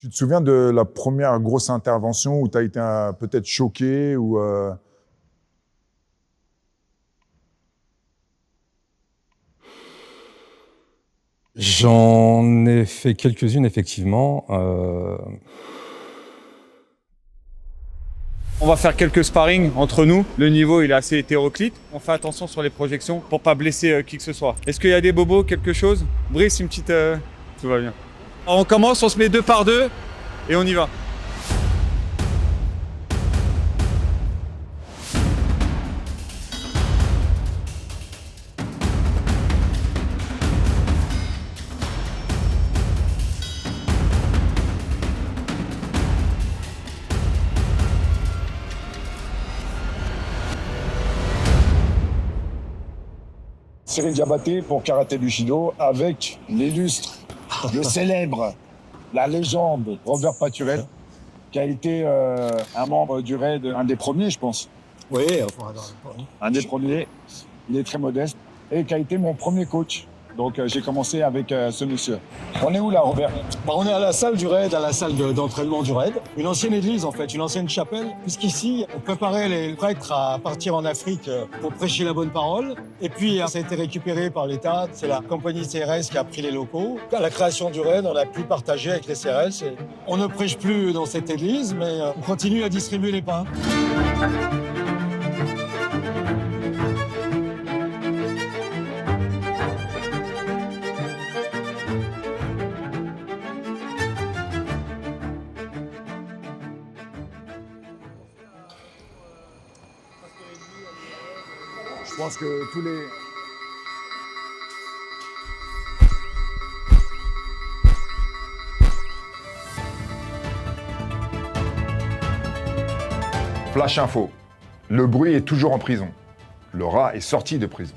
Tu te souviens de la première grosse intervention où tu as été peut-être choqué ou J'en ai fait quelques-unes, effectivement. On va faire quelques sparring entre nous. Le niveau il est assez hétéroclite. On fait attention sur les projections pour pas blesser qui que ce soit. Est-ce qu'il y a des bobos, quelque chose? Brice, une petite... Tout va bien. Alors, on commence, on se met 2 par 2 et on y va. Cyril Diabaté pour Karaté Bushido avec l'illustre, le célèbre, la légende Robert Paturel, qui a été un membre du raid, un des premiers, je pense. Oui, enfin, Un des premiers. Il est très modeste et qui a été mon premier coach. Donc j'ai commencé avec ce monsieur. On est où là, Robert? on est à la salle du raid, à la salle d'entraînement du raid. Une ancienne église en fait, une ancienne chapelle. Puisqu'ici, on préparait les prêtres à partir en Afrique pour prêcher la bonne parole. Et puis ça a été récupéré par l'État. C'est la compagnie CRS qui a pris les locaux. À la création du raid, on a pu partager avec les CRS. Et on ne prêche plus dans cette église, mais on continue à distribuer les pains. je pense que tous les... Flash info. Le bruit est toujours en prison. Le rat est sorti de prison.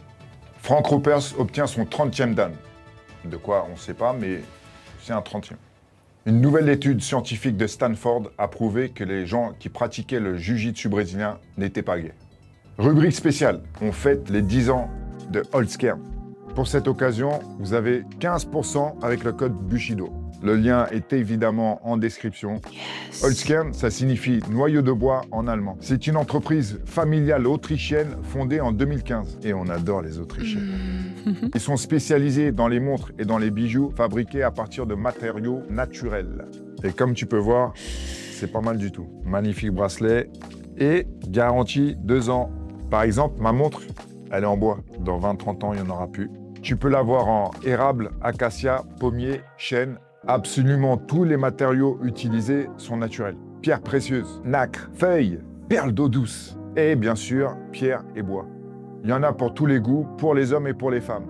Frank Ropers obtient son 30e dan. De quoi, on ne sait pas, mais c'est un 30e. Une nouvelle étude scientifique de Stanford a prouvé que les gens qui pratiquaient le jiu-jitsu brésilien n'étaient pas gays. Rubrique spéciale, on fête les 10 ans de Holzkern. Pour cette occasion, vous avez 15% avec le code Bushido. Le lien est évidemment en description. Yes. Holzkern, ça signifie noyau de bois en allemand. C'est une entreprise familiale autrichienne fondée en 2015. Et on adore les Autrichiens. Ils sont spécialisés dans les montres et dans les bijoux fabriqués à partir de matériaux naturels. Et comme tu peux voir, c'est pas mal du tout. Magnifique bracelet et garantie 2 ans. Par exemple, ma montre, elle est en bois. Dans 20-30 ans, il n'y en aura plus. Tu peux l'avoir en érable, acacia, pommier, chêne. Absolument tous les matériaux utilisés sont naturels. Pierres précieuses, nacre, feuilles, perles d'eau douce. Et bien sûr, pierre et bois. Il y en a pour tous les goûts, pour les hommes et pour les femmes.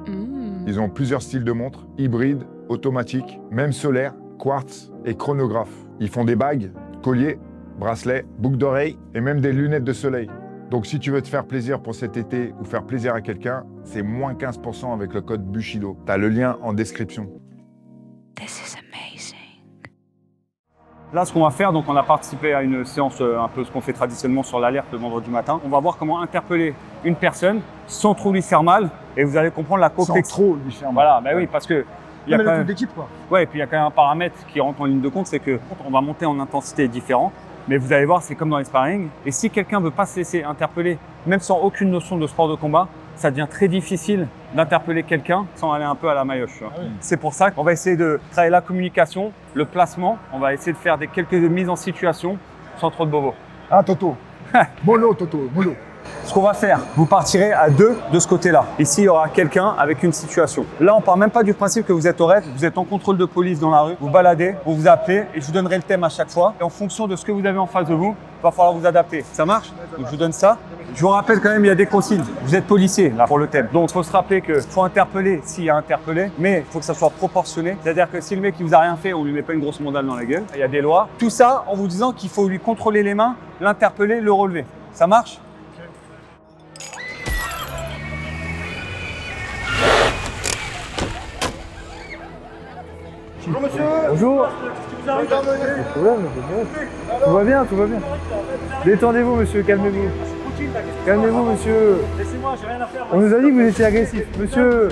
Ils ont plusieurs styles de montres, hybrides, automatiques, même solaires, quartz et chronographes. Ils font des bagues, colliers, bracelets, boucles d'oreilles et même des lunettes de soleil. Donc si tu veux te faire plaisir pour cet été ou faire plaisir à quelqu'un, c'est moins 15% avec le code Bushido. T'as le lien en description. This is amazing. Là, ce qu'on va faire, donc on a participé à une séance, un peu ce qu'on fait traditionnellement sur l'alerte le vendredi matin. On va voir comment interpeller une personne sans trop lui faire mal et vous allez comprendre la complexité. Sans trop lui faire mal. Voilà, bah oui, parce que il y a Mais quand le même... truc d'équipe, quoi. Ouais, et puis il y a quand même un paramètre qui rentre en ligne de compte, c'est que on va monter en intensité différente. Mais vous allez voir, c'est comme dans les sparring. Et si quelqu'un ne veut pas se laisser interpeller, même sans aucune notion de sport de combat, ça devient très difficile d'interpeller quelqu'un sans aller un peu à la maillotche. Ah oui. C'est pour ça qu'on va essayer de travailler la communication, le placement. On va essayer de faire quelques mises en situation sans trop de bobos. Ah, Toto. Mollo, Toto, mollo. Ce qu'on va faire, vous partirez à 2 de ce côté-là. Ici, il y aura quelqu'un avec une situation. Là, on part même pas du principe que vous êtes au raid, vous êtes en contrôle de police dans la rue, vous baladez, vous vous appelez et je vous donnerai le thème à chaque fois. Et en fonction de ce que vous avez en face de vous, il va falloir vous adapter. Ça marche? Donc, je vous donne ça. Je vous rappelle quand même, il y a des consignes. Vous êtes policier, là, pour le thème. Donc, il faut se rappeler qu'il faut interpeller s'il y a interpellé, mais il faut que ça soit proportionné. C'est-à-dire que si le mec, il vous a rien fait, on lui met pas une grosse mandale dans la gueule. Il y a des lois. Tout ça en vous disant qu'il faut lui contrôler les mains, l'interpeller, le relever. Ça marche? Bonjour monsieur. Bonjour. Tout va bien, tout va bien. Détendez-vous monsieur, calmez-vous. Calmez-vous monsieur. Laissez-moi, j'ai rien à faire. On nous a dit que vous étiez agressif. Monsieur,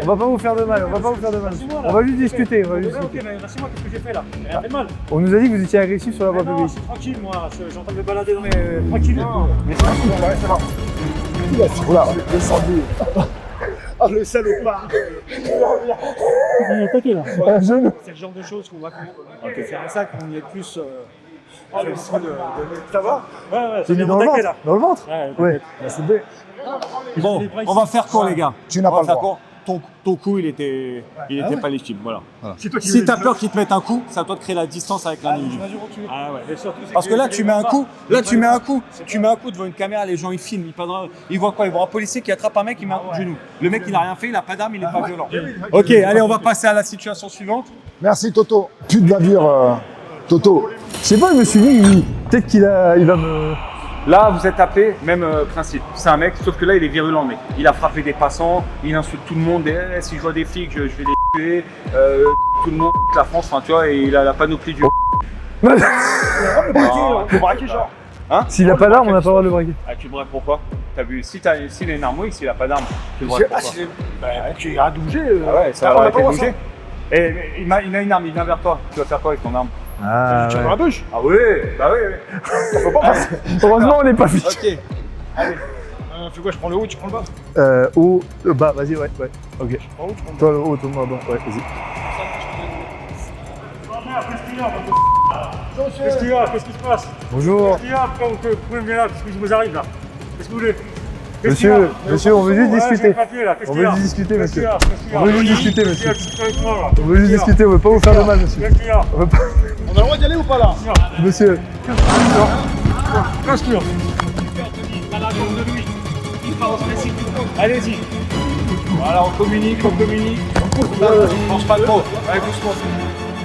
On va pas vous faire de mal, on va pas vous faire de mal. On va juste discuter, on va juste discuter. mais merci-moi, qu'est-ce que j'ai fait là? Rien fait de mal. On nous a dit que vous étiez agressif sur la voie Non, publique. je suis tranquille, moi. Je suis en train de me balader dans mes. Tranquille. Mais c'est pas voilà, descendu. Oh, le salopard. T'inquiète là. Un genou. C'est le genre de choses qu'on va faire ça, qu'on y est plus. Ça va? Ouais, T'es mis dans le ventre? Dans le ventre? Ouais. Bah, c'est bien. Bon, on va faire court, les gars. Tu n'as On pas va le faire droit. court. Ton coup, il était pas légitime. Voilà. C'est Si t'as peur qu'ils te mettent un coup, c'est à toi de créer la distance avec l'individu. Ah ouais, et surtout, c'est Parce que là, tu mets un coup. Là, tu mets un coup. Tu mets un coup devant une caméra, les gens ils filment. Ils voient quoi? Ils voient un policier qui attrape un mec, il met un coup de genou. Le mec, il a rien fait, il a pas d'arme, il est pas violent. Ok, allez, on va passer à la situation suivante. Merci Toto. Plus de bavure, Toto. Je sais pas, je me suis dit, peut-être qu'il va me. Là, vous êtes appelé, même principe. C'est un mec, sauf que là, il est virulent, le mec. Il a frappé des passants, il insulte tout le monde. Si je vois des flics, je vais les tuer. Tout le monde, la France, enfin, tu vois, et il a la panoplie du. Le braquer, genre. Hein? S'il a pas d'arme, on n'a pas le droit de le braquer. Ah, tu le braques pourquoi? T'as vu, s'il a une arme, oui, s'il a pas d'arme, tu le braques pourquoi? Tu iras bouger. Ah ouais, ça va arrêter de bouger. Et il a une arme, il vient vers toi. Tu vas faire quoi avec ton arme? Ah, Tu tires dans la bouche. Ah oui, bah oui. Faut pas passer. Heureusement, on n'est pas vite. Ok. Allez. Fais quoi? Je prends le haut, tu prends le bas? Haut, bas, vas-y, ouais. Ok. Prends le haut, tu prends le bas. Toi, le haut, toi, le bas. Ouais, vas-y. Qu'est-ce qu'il y a? Qu'est-ce qui se passe? Bonjour. Qu'est-ce qu'il y a? Pourquoi vous venez là? Qu'est-ce qui vous arrive là? Qu'est-ce que vous voulez? Qu'est-ce qu'il y a? Monsieur, on veut juste Ouais, j'ai discuter. les papiers, là. Qu'est-ce On qu'il y veut a? juste discuter, Qu'est-ce qu'il y monsieur. a? Qu'est-ce qu'il y a? On veut juste discuter, Qu'est-ce qu'il y a? monsieur. Qu'est-ce qu'il y a avec moi, là? On veut juste discuter, on veut pas vous faire de mal, monsieur. Qu'est-ce qu'il y a? On veut pas. On a le droit d'y aller ou pas là? Monsieur, Qu'est-ce qu'il y a? Allez-y. Voilà, on communique. On pense pas trop. Allez, doucement.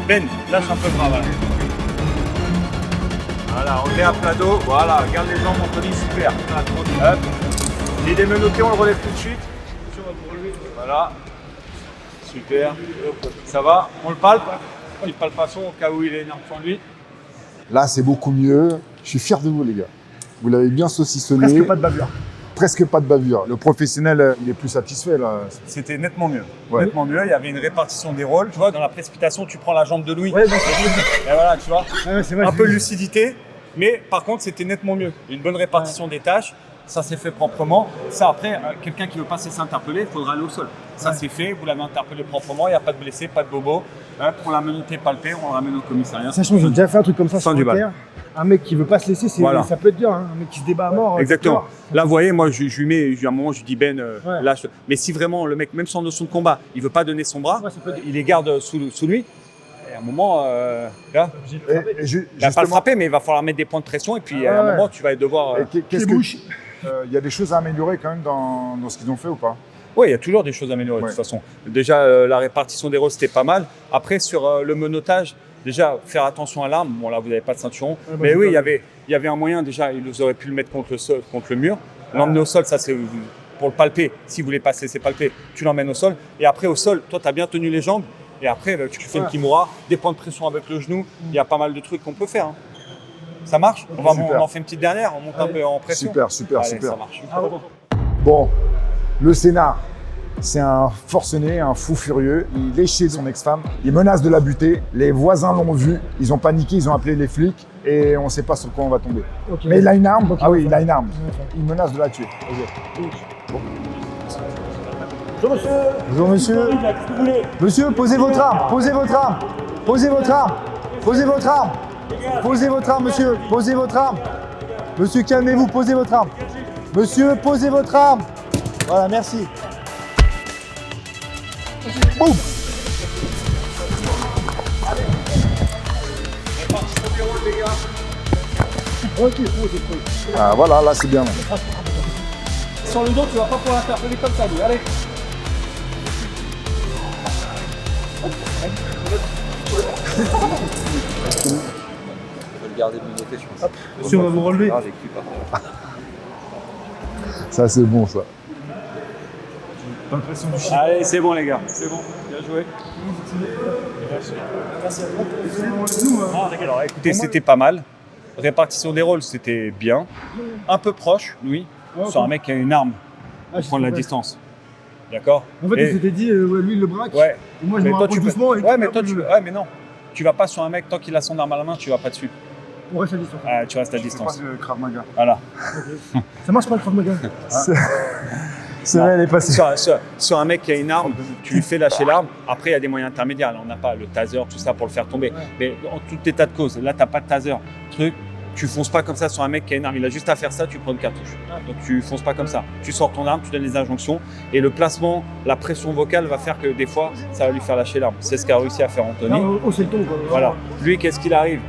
Ben, lâche un peu le bras, voilà. Voilà, on est à plat dos. Voilà, garde les jambes, Anthony, super. Hop. Il est menotté, on le relève tout de suite. Voilà. Super. Ça va? On le palpe. Petite palpation au cas où il est énervé sur lui. Là, c'est beaucoup mieux. Je suis fier de vous, les gars. Vous l'avez bien saucissonné. Presque pas de bavure. Presque pas de bavure. Le professionnel, il est plus satisfait, là. C'était nettement mieux. Ouais. Nettement mieux. Il y avait une répartition des rôles. Tu vois, dans la précipitation, tu prends la jambe de Louis. Ouais, Et voilà, tu vois. c'est vrai. Un peu de lucidité. Mais par contre, c'était nettement mieux. Une bonne répartition des tâches. Ça s'est fait proprement. Ça, après, quelqu'un qui veut pas se laisser interpeller, il faudra aller au sol. Ça, c'est fait. Vous l'avez interpellé proprement. Il n'y a pas de blessé, pas de bobo. On l'a menotté, palpé. On le ramène au commissariat. Sachant que j'ai déjà fait un truc comme ça Fin sur du le bal. terre. Un mec qui veut pas se laisser, Voilà. ça peut être dur. Hein. Un mec qui se débat à mort. Exactement. Là, vous voyez, moi, je lui mets, à un moment, je lui dis Ben, Ouais. lâche. Mais si vraiment le mec, même sans notion de combat, il veut pas donner son bras, Ouais, ça peut être- il les garde sous lui. Et à un moment, là, Et il va pas le frapper, mais il va falloir mettre des points de pression. Et puis, à un Ouais. moment, tu vas devoir. Qu'est-ce que... Il y a des choses à améliorer quand même dans ce qu'ils ont fait ou pas? Oui, il y a toujours des choses à améliorer de Ouais. toute façon. Déjà, la répartition des rôles, c'était pas mal. Après, sur le menottage, déjà, faire attention à l'arme. Bon, là, vous n'avez pas de ceinturon. bah, Mais j'ai oui, pas. il y avait un moyen. Déjà, ils auraient pu le mettre contre le sol, contre le mur. L'emmener au sol, ça, c'est pour le palper. Si vous voulez pas se laisser palper, tu l'emmènes au sol. Et après, au sol, toi, tu as bien tenu les jambes. Et après, tu fais une kimura, des points de pression avec le genou. Il y a pas mal de trucs qu'on peut faire. Hein. Ça marche? On Super. en fait une petite dernière. On monte un peu en pression. Super. Allez, ça marche. Bon, le Sénat, c'est un forcené, un fou furieux. Il est chez son ex-femme. Il menace de la buter. Les voisins l'ont vu. Ils ont paniqué, ils ont appelé les flics. Et on ne sait pas sur quoi on va tomber. Ok. Mais il a une arme. Donc, Ah oui, il il va a une arme. faire. Il menace de la tuer. Bonjour monsieur. bonjour monsieur. Monsieur, posez votre arme. Posez votre arme. Posez votre arme. Posez votre arme. Posez votre arme, monsieur. Posez votre arme. Monsieur, calmez-vous. Posez votre arme. Monsieur, posez votre arme. Voilà, merci. Boum. Ah voilà, là c'est bien. Là. Sur le dos, tu vas pas pouvoir interpeller comme ça, lui. Allez. Je vais le garder de menotté, je pense. Monsieur, on va vous relever. Ah, j'ai cru pas. Ça c'est bon ça. Allez, c'est bon, les gars. C'est bon. Bien joué. Alors, écoutez, c'était pas mal. Répartition des rôles, c'était bien. Un peu proche, Louis. Sur un mec qui a une arme pour prendre la distance. D'accord. En fait, Et- on s'était dit, lui, il le braque. Ouais. Et moi, je Mais me toi, rapproche tu peux- doucement. Et Ouais, mais toi, ouais, mais non. Tu vas pas sur un mec, tant qu'il a son arme à la main, tu vas pas dessus. On reste à distance. Ah, tu restes à distance. le Krav Maga. Voilà. Ça marche pas le Krav Maga. C'est vrai, elle est passée. Sur un mec qui a une arme, tu lui fais lâcher l'arme. Après, il y a des moyens intermédiaires. Là, on n'a pas le taser, tout ça pour le faire tomber. Mais en tout état de cause, là, tu n'as pas de taser. Tu fonces pas comme ça sur un mec qui a une arme. Il a juste à faire ça, tu prends une cartouche. Donc, tu fonces pas comme ça. Tu sors ton arme, tu donnes les injonctions. Et le placement, la pression vocale va faire que des fois, ça va lui faire lâcher l'arme. C'est ce qu'a réussi à faire Anthony. Oh, c'est le ton, quoi. Voilà. Lui, qu'est-ce qu'il arrive?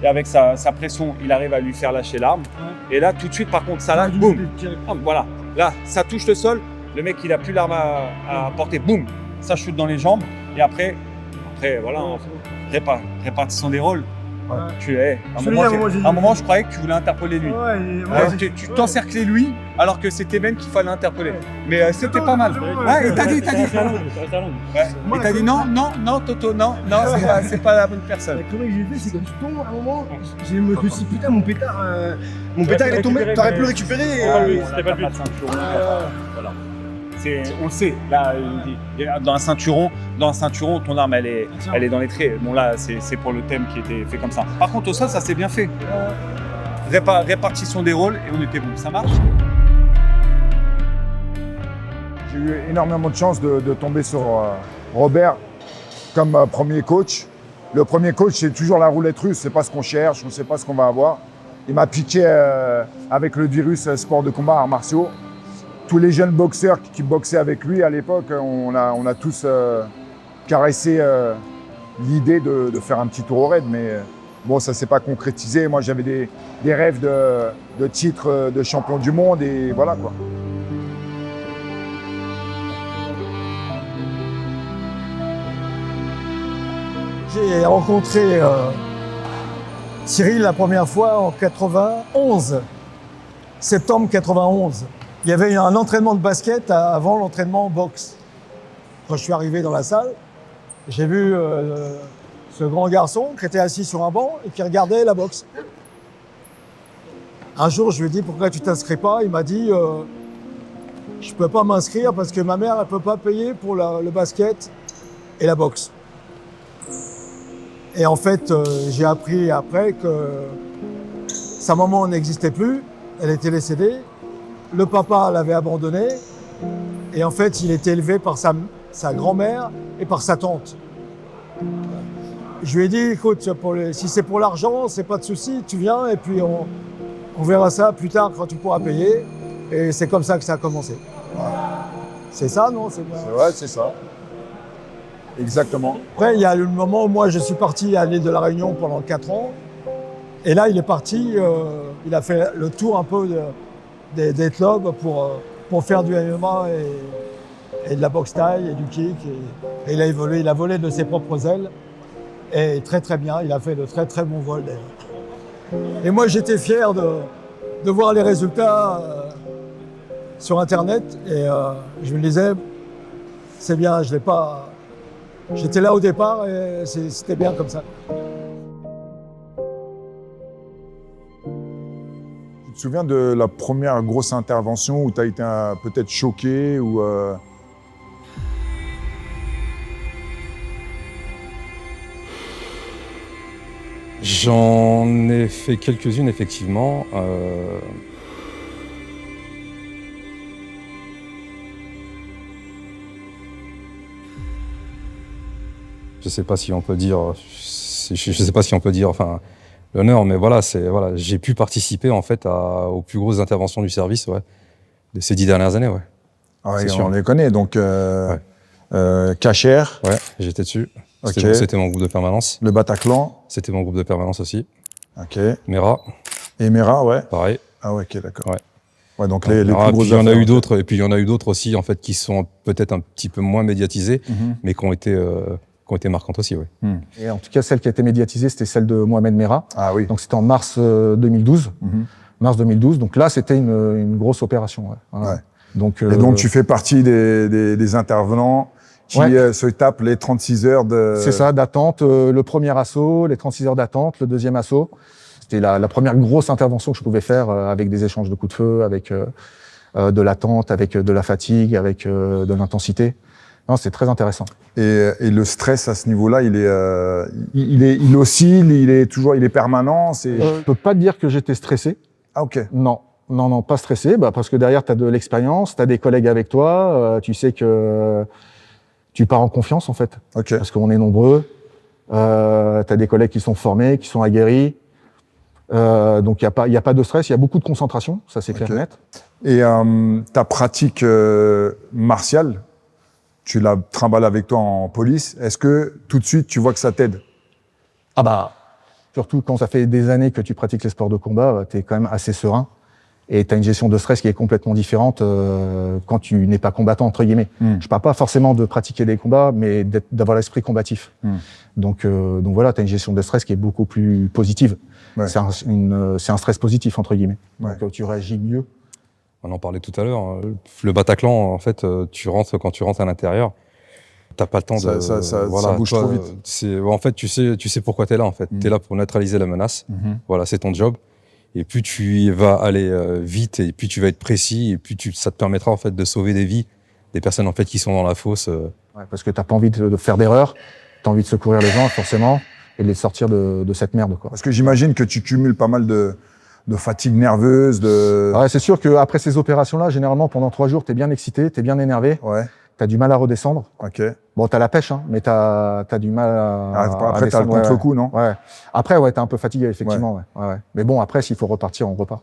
Et avec sa pression, il arrive à lui faire lâcher l'arme. Et là, tout de suite, par contre, ça là, boum. Hop, voilà. Là, ça touche le sol. Le mec, il a plus l'arme à porter. Boum. Ça chute dans les jambes. Et après voilà, répartition des rôles. Tu es. À un moment, je croyais que tu voulais interpeller lui. Tu t'encerclais lui, alors que c'était Ben qu'il fallait interpeller. Mais c'était pas mal. Ouais, et t'as dit. Ouais. Et t'as dit non, Toto, non, c'est pas la bonne personne. Comment j'ai fait, c'est quand tu tombes à un moment, je me suis dit putain, mon pétard il est tombé, t'aurais pu le récupérer. C'était pas le but. Voilà. On le sait, là, dans un ceinturon, ton arme, elle est dans les traits. Bon, là, c'est pour le thème qui était fait comme ça. Par contre, au sol, ça s'est bien fait. Répartition des rôles, et on était bon. Ça marche? J'ai eu énormément de chance de tomber sur Robert comme premier coach. Le premier coach, c'est toujours la roulette russe. C'est pas ce qu'on cherche, on ne sait pas ce qu'on va avoir. Il m'a piqué avec le virus sport de combat, arts martiaux. Tous les jeunes boxeurs qui boxaient avec lui à l'époque, on a tous caressé l'idée de faire un petit tour au raid. Mais bon, ça ne s'est pas concrétisé. Moi, j'avais des rêves de titre de champion du monde et voilà quoi. J'ai rencontré Cyril la première fois en 91, septembre 91. Il y avait un entraînement de basket avant l'entraînement boxe. Quand je suis arrivé dans la salle, j'ai vu ce grand garçon qui était assis sur un banc et qui regardait la boxe. Un jour, je lui ai dit « Pourquoi tu t'inscris pas ?» Il m'a dit « Je peux pas m'inscrire parce que ma mère, elle peut pas payer pour le basket et la boxe. » Et en fait, j'ai appris après que sa maman n'existait plus, elle était décédée. Le papa l'avait abandonné et en fait, il était élevé par sa grand-mère et par sa tante. Je lui ai dit, écoute, si c'est pour l'argent, c'est pas de souci, tu viens et puis on verra ça plus tard quand tu pourras payer. Et c'est comme ça que ça a commencé. C'est ça, non? Ouais, c'est ça. Exactement. Après, il y a le moment où moi, je suis parti à l'île de la Réunion pendant 4 ans. Et là, il est parti, il a fait le tour un peu des clubs pour faire du MMA et de la boxe thaï et du kick. Et il a évolué, il a volé de ses propres ailes. Et très très bien, il a fait de très très bons vols d'ailleurs. Et moi, j'étais fier de voir les résultats sur Internet. Et je me disais, c'est bien, je l'ai pas... J'étais là au départ et c'était bien comme ça. Tu te souviens de la première grosse intervention où tu as été peut-être choqué ou J'en ai fait quelques-unes, effectivement. Je sais pas si on peut dire, je sais pas si on peut dire, enfin, l'honneur, mais voilà, j'ai pu participer en fait aux plus grosses interventions du service, ouais, de ces 10 dernières années, ouais. Ouais, C'est on sûr. les connaît, donc Cacher, Ouais, j'étais dessus. Ok. C'était mon groupe de permanence. le Bataclan, C'était mon groupe de permanence aussi. ok. Mera, Et Mera, ouais. pareil. Ah ouais, ok, d'accord. Ouais. Ouais, donc les Mera, plus grosses puis il y en a affaires, eu ok. d'autres, et puis il y en a eu d'autres aussi en fait qui sont peut-être un petit peu moins médiatisées, Mhm. mais qui ont été marquantes aussi, ouais. Et en tout cas, celle qui a été médiatisée, c'était celle de Mohamed Merah. Ah oui. Donc c'était en mars 2012. Mhm. Mars 2012. Donc là, c'était une grosse opération. Ouais. Voilà. Ouais. Donc, Et donc tu fais partie des intervenants qui Ouais. se tapent les 36 heures de... c'est ça, d'attente. Le premier assaut, les 36 heures d'attente, le deuxième assaut. C'était la première grosse intervention que je pouvais faire avec des échanges de coups de feu, avec de l'attente, avec de la fatigue, avec de l'intensité. Non, c'est très intéressant. Et le stress à ce niveau-là, il oscille, il est permanent. Je peux pas te dire que j'étais stressé. Ah, ok. Non, pas stressé, parce que derrière, tu as de l'expérience, tu as des collègues avec toi, tu sais que tu pars en confiance, en fait. Ok. Parce qu'on est nombreux, tu as des collègues qui sont formés, qui sont aguerris, donc il y a pas de stress, il y a beaucoup de concentration, ça c'est clair et net. Et ta pratique martiale, tu la trimbales avec toi en police, est-ce que tout de suite, tu vois que ça t'aide? Surtout quand ça fait des années que tu pratiques les sports de combat, tu es quand même assez serein. Et tu as une gestion de stress qui est complètement différente quand tu n'es pas combattant, entre guillemets. Je parle pas forcément de pratiquer des combats, mais d'avoir l'esprit combatif. Donc voilà, tu as une gestion de stress qui est beaucoup plus positive. Ouais. C'est un stress positif, entre guillemets. Ouais. Donc tu réagis mieux. On en parlait tout à l'heure. Hein. Le Bataclan, en fait, quand tu rentres à l'intérieur, t'as pas le temps de... Ça bouge trop vite. En fait, tu sais pourquoi t'es là, en fait. T'es là pour neutraliser la menace. Voilà, c'est ton job. Et plus tu vas aller vite, et plus tu vas être précis, et plus ça te permettra en fait de sauver des vies, des personnes en fait qui sont dans la fosse. Ouais, parce que t'as pas envie de faire d'erreur, t'as envie de secourir les gens forcément et de les sortir de cette merde, quoi. Parce que j'imagine que tu cumules pas mal de fatigue nerveuse, Ouais, c'est sûr qu'après ces opérations-là, généralement pendant 3 jours, t'es bien excité, t'es bien énervé, Ouais. t'as du mal à redescendre. Ok. Bon, t'as la pêche, hein, mais t'as du mal à Après, t'as le descendre, contre-coup, non? Ouais. Après, ouais, t'es un peu fatigué, effectivement. Ouais. Mais bon, après, s'il faut repartir, on repart.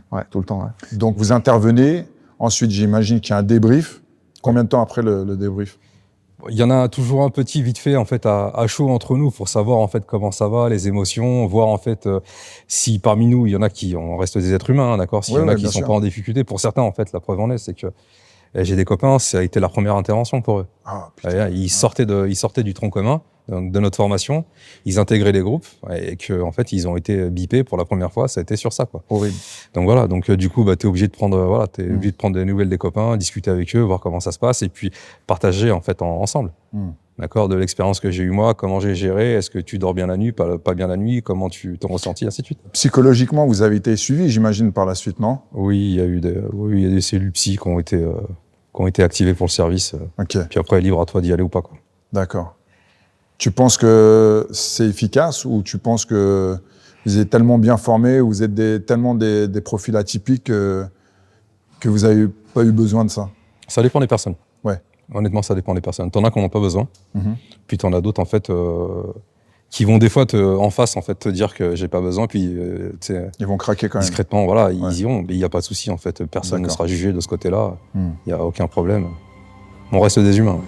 Ouais, tout le temps. Ouais. Donc, vous intervenez. Ensuite, j'imagine qu'il y a un débrief. Combien de temps après le débrief? Il y en a toujours un petit vite fait en fait à chaud entre nous pour savoir en fait comment ça va, les émotions, voir en fait si parmi nous il y en a on reste des êtres humains, hein, d'accord, s'il y en a qui sont pas en difficulté. Pour certains en fait, la preuve en est, c'est que j'ai des copains, ça a été leur première intervention pour eux. Ah, putain. Ils sortaient du tronc commun, de notre formation, ils intégraient les groupes et que en fait ils ont été bipés pour la première fois. Ça a été sur ça, quoi. Horrible. Donc voilà, du coup t'es obligé de prendre obligé de prendre des nouvelles des copains, discuter avec eux, voir comment ça se passe et puis partager en fait ensemble. D'accord, de l'expérience que j'ai eue moi, comment j'ai géré, est-ce que tu dors bien la nuit, pas bien la nuit, comment tu t'en ressenti, ainsi de suite. Psychologiquement, vous avez été suivi, j'imagine, par la suite, non? Oui, il y a des cellules psy qui ont été activées pour le service. Ok. Puis après, libre à toi d'y aller ou pas, quoi. D'accord. Tu penses que c'est efficace ou tu penses que vous êtes tellement bien formés, vous êtes tellement des profils atypiques que vous n'avez pas eu besoin de ça? Ça dépend des personnes. Ouais. Honnêtement, ça dépend des personnes. T'en as qui n'en ont pas besoin. Puis t'en as d'autres, en fait, qui vont des fois en face, en fait, te dire que j'ai pas besoin. Puis, ils vont craquer quand même. Discrètement, voilà, ils y vont. Mais il n'y a pas de souci, en fait. Personne ne sera jugé de ce côté-là. Il n'y a aucun problème. On reste des humains.